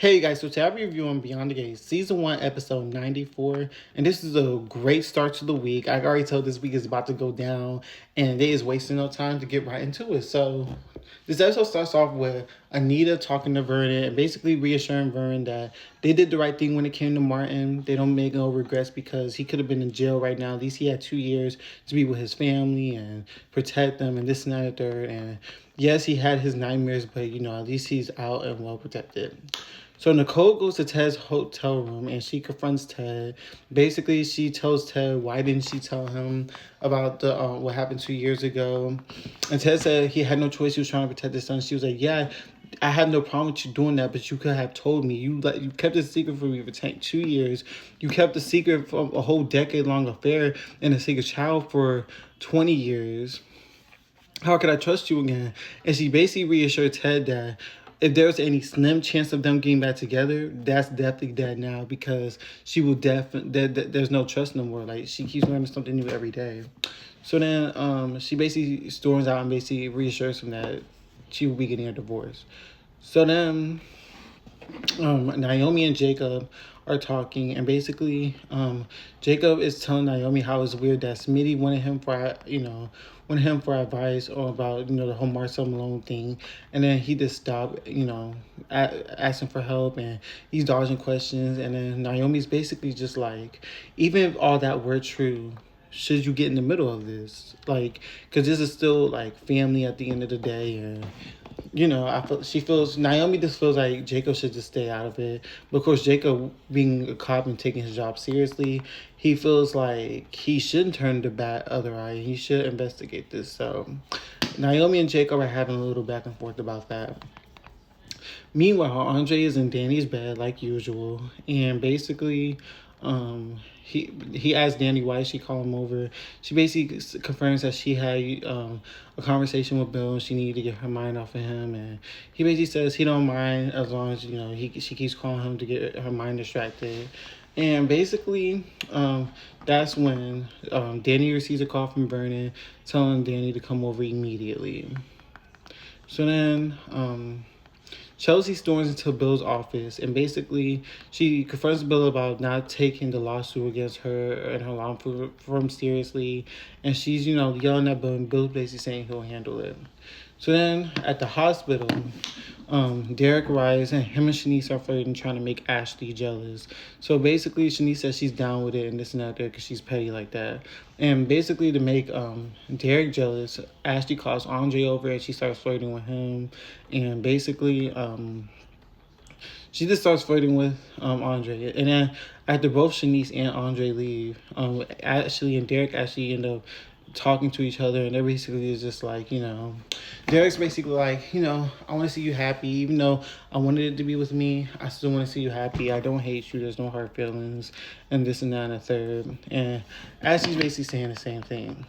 Hey guys, so today I'm reviewing Beyond the Gates, Season 1, Episode 94, and this is a great start to the week. I already told this week is about to go down, and they is wasting no time to get right into it. So, this episode starts off with Anita talking to Vernon and basically reassuring Vernon that they did the right thing when it came to Martin. They don't make no regrets because he could have been in jail right now. At least he had 2 years to be with his family and protect them and this and that and third. And yes, he had his nightmares, but at least he's out and well protected. So Nicole goes to Ted's hotel room and she confronts Ted. Basically, she tells Ted why didn't she tell him about the what happened 2 years ago. And Ted said he had no choice. He was trying to protect his son. She was like, "Yeah, I have no problem with you doing that, but you could have told me. You kept it secret from me for 2 years. You kept the secret from a whole decade-long affair and a secret child for 20 years. How could I trust you again?" And she basically reassured Ted that if there's any slim chance of them getting back together, that's definitely dead now because she will there's no trust no more. Like, she keeps learning something new every day. So then she basically storms out and basically reassures him that she will be getting a divorce. So then Naomi and Jacob are talking, and basically, Jacob is telling Naomi how it's weird that Smitty wanted him for advice or about the whole Marcel Malone thing, and then he just stopped asking for help, and he's dodging questions, and then Naomi's basically just like, even if all that were true, should you get in the middle of this? Like, because this is still like family at the end of the day, and Naomi just feels like Jacob should just stay out of it. But of course, Jacob, being a cop and taking his job seriously, he feels like he shouldn't turn the bad other eye. He should investigate this. So Naomi and Jacob are having a little back and forth about that. Meanwhile, Andre is in Danny's bed like usual, and basically, he asked Danny why she called him over. She basically confirms that she had a conversation with Bill and she needed to get her mind off of him, and he basically says he don't mind as long as she keeps calling him to get her mind distracted. And basically, that's when Danny receives a call from Vernon telling Danny to come over immediately. So then Chelsea storms into Bill's office and she confronts Bill about not taking the lawsuit against her and her law firm seriously. And she's, yelling at Bill, and Bill's basically saying he'll handle it. So then at the hospital, Derek arrives and him and Shanice are flirting, trying to make Ashley jealous. So basically, Shanice says she's down with it and this and that because she's petty like that. And basically, to make Derek jealous, Ashley calls Andre over and she starts flirting with him. And basically, she just starts flirting with Andre. And then after both Shanice and Andre leave, Ashley and Derek actually end up talking to each other, and they're basically just like, Derek's basically like, I want to see you happy. Even though I wanted it to be with me, I still want to see you happy. I don't hate you. There's no hard feelings, and this and that and the third. And Ashley's basically saying the same thing.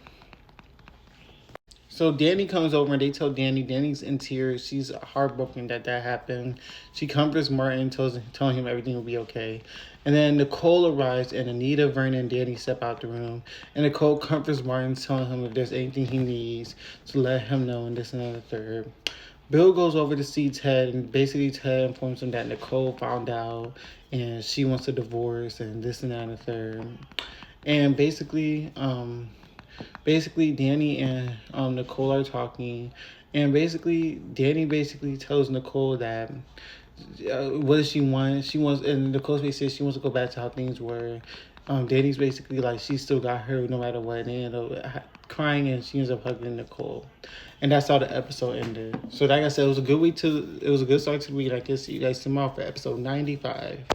So Danny comes over and they tell Danny's in tears. She's heartbroken that happened. She comforts Martin, telling him everything will be okay. And then Nicole arrives and Anita, Vernon, and Danny step out the room. And Nicole comforts Martin, telling him if there's anything he needs to let him know, and this and that and the third. Bill goes over to see Ted, and basically Ted informs him that Nicole found out and she wants a divorce and this and that and the third. And basically Danny and Nicole are talking, and basically Danny basically tells Nicole that what does she want? She wants, and Nicole basically says she wants to go back to how things were. Danny's basically like she still got her no matter what, and they end up crying, and she ends up hugging Nicole, and that's how the episode ended. So like I said, it was a good start to the week. I guess see you guys tomorrow for episode 95.